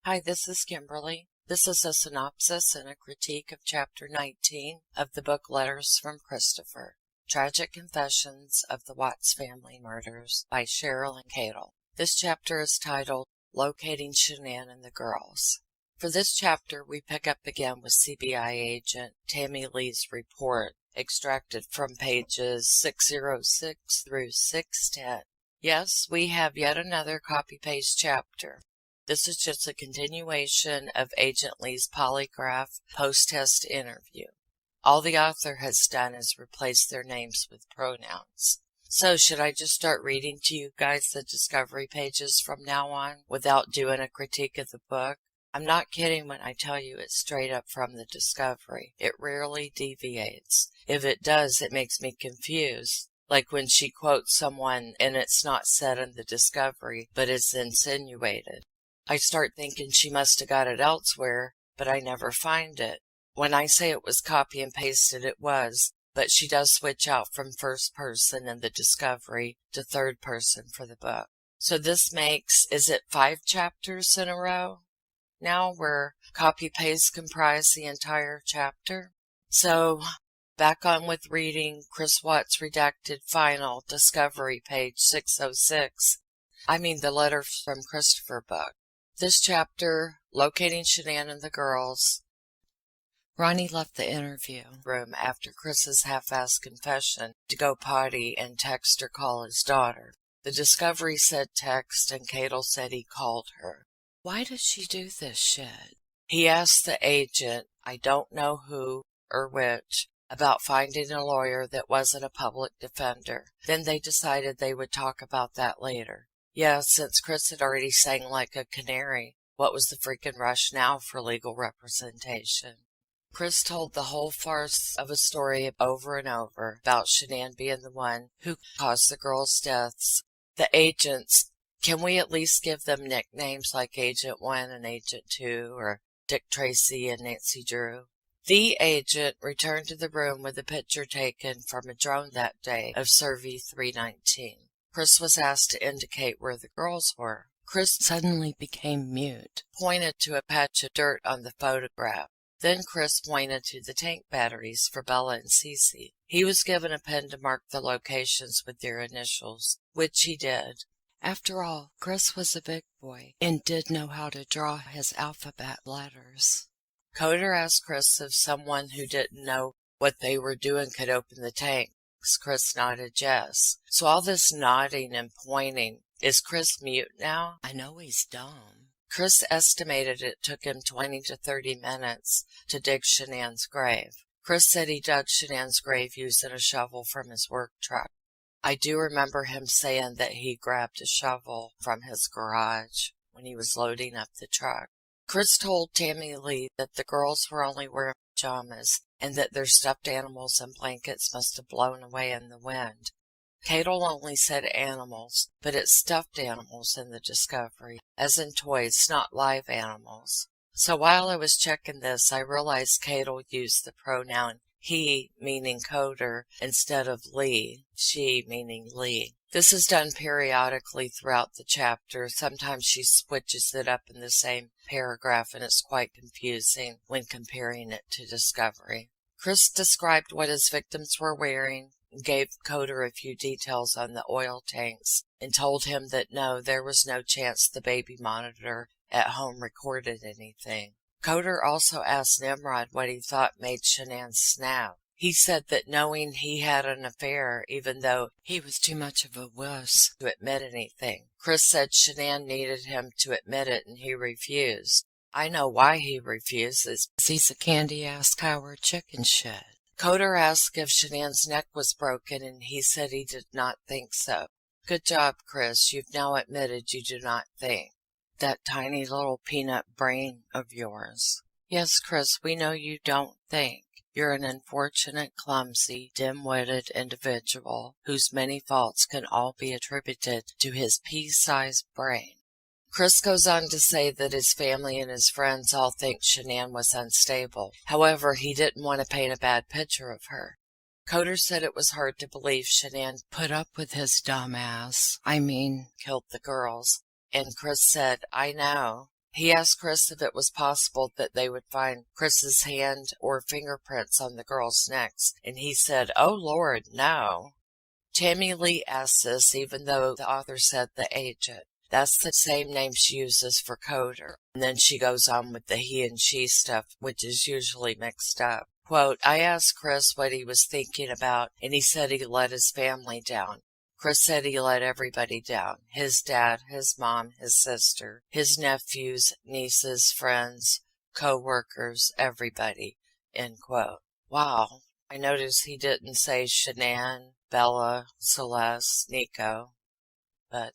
Hi, this is Kimberly. This is a synopsis and a critique of Chapter 19 of the book Letters from Christopher, Tragic Confessions of the Watts Family Murders by Cheryl and Cadle. This chapter is titled Locating Shanann and the Girls. For this chapter, we pick up again with CBI agent Tammy Lee's report, extracted from pages 606 through 610. Yes, we have yet another copy-paste chapter. This is just a continuation of Agent Lee's polygraph post-test interview. All the author has done is replace their names with pronouns. So should I just start reading to you guys the discovery pages from now on without doing a critique of the book? I'm not kidding when I tell you it's straight up from the discovery. It rarely deviates. If it does, it makes me confused. Like when she quotes someone and it's not said in the discovery, but is insinuated. I start thinking she must have got it elsewhere, but I never find it. When I say it was copy and pasted, it was, but she does switch out from first person in the discovery to third person for the book. So this makes, is it 5 chapters in a row now where copy-paste comprise the entire chapter? So back on with reading Chris Watts' redacted final discovery page 606. The Letters from Christopher book. This chapter, Locating Shanann and the Girls. Ronnie left the interview room after Chris's half-assed confession to go potty and text or call his daughter. The discovery said text and Cadle said he called her. Why does she do this shit? He asked the agent, I don't know who or which, about finding a lawyer that wasn't a public defender. Then they decided they would talk about that later. Yeah, since Chris had already sang like a canary, what was the freaking rush now for legal representation? Chris told the whole farce of a story over and over about Shanann being the one who caused the girls' deaths. The agents, can we at least give them nicknames like Agent 1 and Agent 2 or Dick Tracy and Nancy Drew? The agent returned to the room with a picture taken from a drone that day of Survey 319. Chris was asked to indicate where the girls were. Chris suddenly became mute, pointed to a patch of dirt on the photograph. Then Chris pointed to the tank batteries for Bella and Cece. He was given a pen to mark the locations with their initials, which he did. After all, Chris was a big boy and did know how to draw his alphabet letters. Coder asked Chris if someone who didn't know what they were doing could open the tank. Chris nodded yes. So all this nodding and pointing, is Chris mute now? I know he's dumb. Chris estimated it took him 20 to 30 minutes to dig Shanann's grave. Chris said he dug Shanann's grave using a shovel from his work truck. I do remember him saying that he grabbed a shovel from his garage when he was loading up the truck. Chris told Tammy Lee that the girls were only wearing pajamas and that their stuffed animals and blankets must have blown away in the wind. Cadle only said animals, but it's stuffed animals in the discovery, as in toys, not live animals. So while I was checking this, I realized Cadle used the pronoun he, meaning Coder, instead of Lee, she, meaning Lee. This is done periodically throughout the chapter. Sometimes she switches it up in the same paragraph, and it's quite confusing when comparing it to Discovery. Chris described what his victims were wearing, and gave Coder a few details on the oil tanks, and told him that no, there was no chance the baby monitor at home recorded anything. Coder also asked Nimrod what he thought made Shanann snap. He said that knowing he had an affair, even though he was too much of a wuss to admit anything. Chris said Shanann needed him to admit it and he refused. I know why he refuses. He's a candy-ass coward chicken shit. Coder asked if Shanann's neck was broken and he said he did not think so. Good job, Chris. You've now admitted you do not think. That tiny little peanut brain of yours. Yes, Chris, we know you don't think. You're an unfortunate, clumsy, dim-witted individual whose many faults can all be attributed to his pea-sized brain. Chris goes on to say that his family and his friends all think Shanann was unstable. However, he didn't want to paint a bad picture of her. Coder said it was hard to believe Shanann put up with his dumb ass. Killed the girls. And Chris said, I know. He asked Chris if it was possible that they would find Chris's hand or fingerprints on the girls' necks, and he said, "Oh Lord, no." Tammy Lee asked this even though the author said the agent. That's the same name she uses for Coder. And then she goes on with the he and she stuff, which is usually mixed up. Quote, "I asked Chris what he was thinking about, and he said he let his family down. Chris said he let everybody down. His dad, his mom, his sister, his nephews, nieces, friends, co-workers, everybody." End quote. Wow. I noticed he didn't say Shanann, Bella, Celeste, Nico, but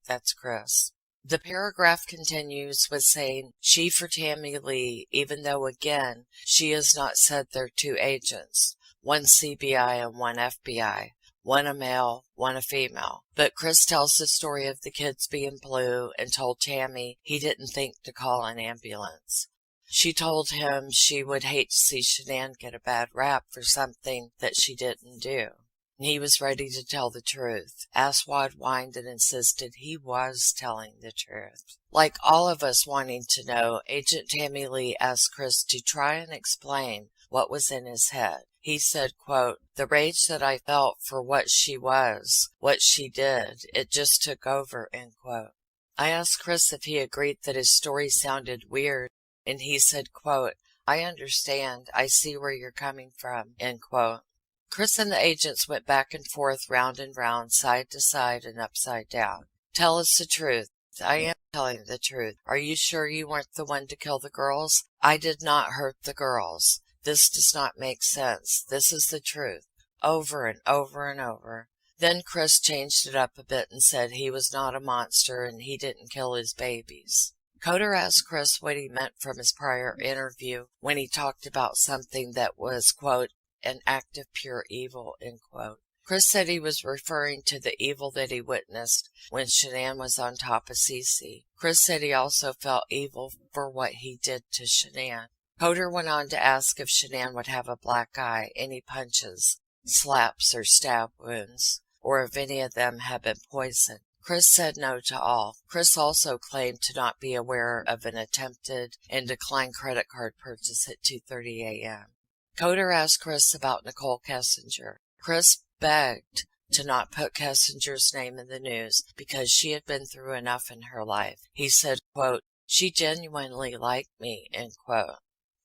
that's Chris. The paragraph continues with saying, "She for Tammy Lee, even though again, she has not said they're two agents, one CBI and one FBI, one a male, one a female. But Chris tells the story of the kids being blue and told Tammy he didn't think to call an ambulance. She told him she would hate to see Shanann get a bad rap for something that she didn't do. He was ready to tell the truth. Aswad whined and insisted he was telling the truth. Like all of us wanting to know, Agent Tammy Lee asked Chris to try and explain what was in his head. He said, quote, "The rage that I felt for what she was, what she did, it just took over," end quote. I asked Chris if he agreed that his story sounded weird, and he said, quote, "I understand. I see where you're coming from," end quote. Chris and the agents went back and forth, round and round, side to side, and upside down. "Tell us the truth." "I am telling the truth." "Are you sure you weren't the one to kill the girls?" "I did not hurt the girls." "This does not make sense. This is the truth." Over and over and over. Then Chris changed it up a bit and said he was not a monster and he didn't kill his babies. Coder asked Chris what he meant from his prior interview when he talked about something that was, quote, "an act of pure evil," end quote. Chris said he was referring to the evil that he witnessed when Shanann was on top of Cece. Chris said he also felt evil for what he did to Shanann. Coder went on to ask if Shanann would have a black eye, any punches, slaps, or stab wounds, or if any of them had been poisoned. Chris said no to all. Chris also claimed to not be aware of an attempted and declined credit card purchase at 2:30 a.m. Coder asked Chris about Nicole Kessinger. Chris begged to not put Kessinger's name in the news because she had been through enough in her life. He said, quote, "She genuinely liked me," end quote.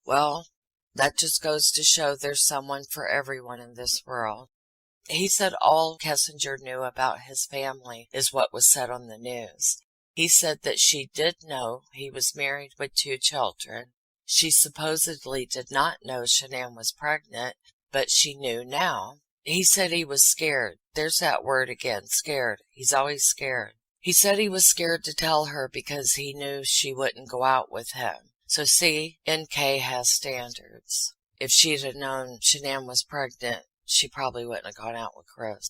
Well, that just goes to show there's someone for everyone in this world. He said all Kessinger knew about his family is what was said on the news. He said that she did know he was married with 2 children. She supposedly did not know Shanann was pregnant, but she knew now. He said he was scared. There's that word again, scared. He's always scared. He said he was scared to tell her because he knew she wouldn't go out with him. So see, NK has standards. If she'd have known Shanann was pregnant, she probably wouldn't have gone out with Chris.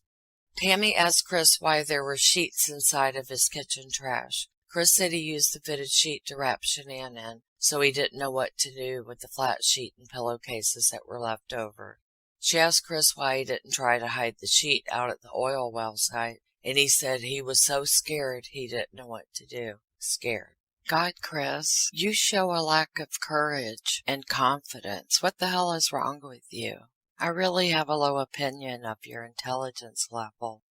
Tammy asked Chris why there were sheets inside of his kitchen trash. Chris said he used the fitted sheet to wrap Shanann in, so he didn't know what to do with the flat sheet and pillowcases that were left over. She asked Chris why he didn't try to hide the sheet out at the oil well site, and he said he was so scared he didn't know what to do. Scared. God, Chris, you show a lack of courage and confidence. What the hell is wrong with you? I really have a low opinion of your intelligence level.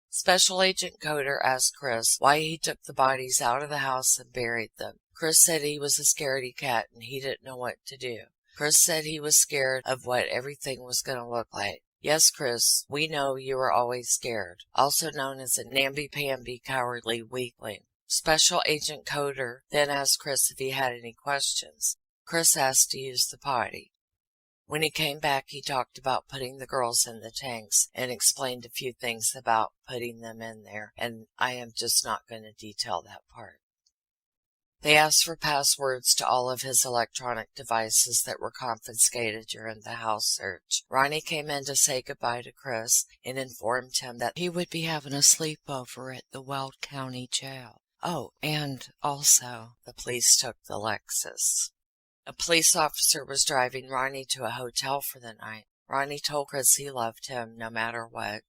Special Agent Coder asked Chris why he took the bodies out of the house and buried them. Chris said he was a scaredy cat and he didn't know what to do. Chris said he was scared of what everything was going to look like. Yes, Chris, we know you are always scared, also known as a namby-pamby cowardly weakling. Special Agent Coder then asked Chris if he had any questions. Chris asked to use the potty. When he came back, he talked about putting the girls in the tanks and explained a few things about putting them in there, and I am just not going to detail that part. They asked for passwords to all of his electronic devices that were confiscated during the house search. Ronnie came in to say goodbye to Chris and informed him that he would be having a sleepover at the Weld County Jail. Oh, and also the police took the Lexus. A police officer was driving Ronnie to a hotel for the night. Ronnie told Chris he loved him no matter what.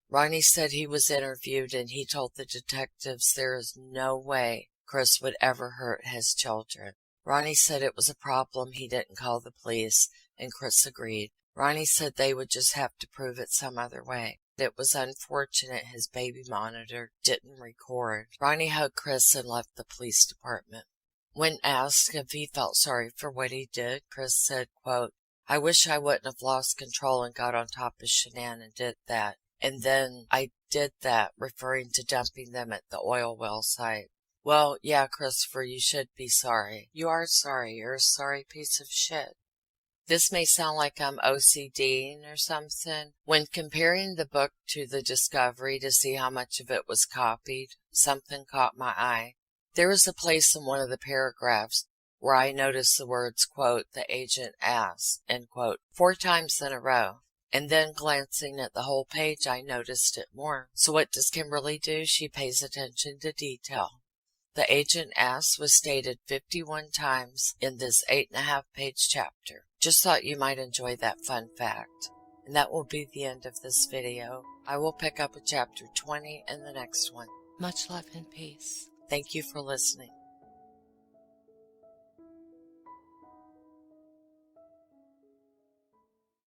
Ronnie said he was interviewed and he told the detectives there is no way Chris would ever hurt his children. Ronnie said it was a problem he didn't call the police, and Chris agreed. Ronnie said they would just have to prove it some other way. It was unfortunate his baby monitor didn't record. Ronnie hugged Chris and left the police department. When asked if he felt sorry for what he did, Chris said, quote, "I wish I wouldn't have lost control and got on top of Shanann and did that. And then I did that," referring to dumping them at the oil well site. "Well, yeah, Christopher, you should be sorry. You are sorry. You're a sorry piece of shit." This may sound like I'm OCDing or something. When comparing the book to the discovery to see how much of it was copied, something caught my eye. There was a place in one of the paragraphs where I noticed the words, quote, "the agent asked," end quote, 4 times in a row. And then glancing at the whole page, I noticed it more. So what does Kimberly do? She pays attention to detail. The agent asked was stated 51 times in this 8.5-page chapter. Just thought you might enjoy that fun fact. And that will be the end of this video. I will pick up with chapter 20 in the next one. Much love and peace. Thank you for listening.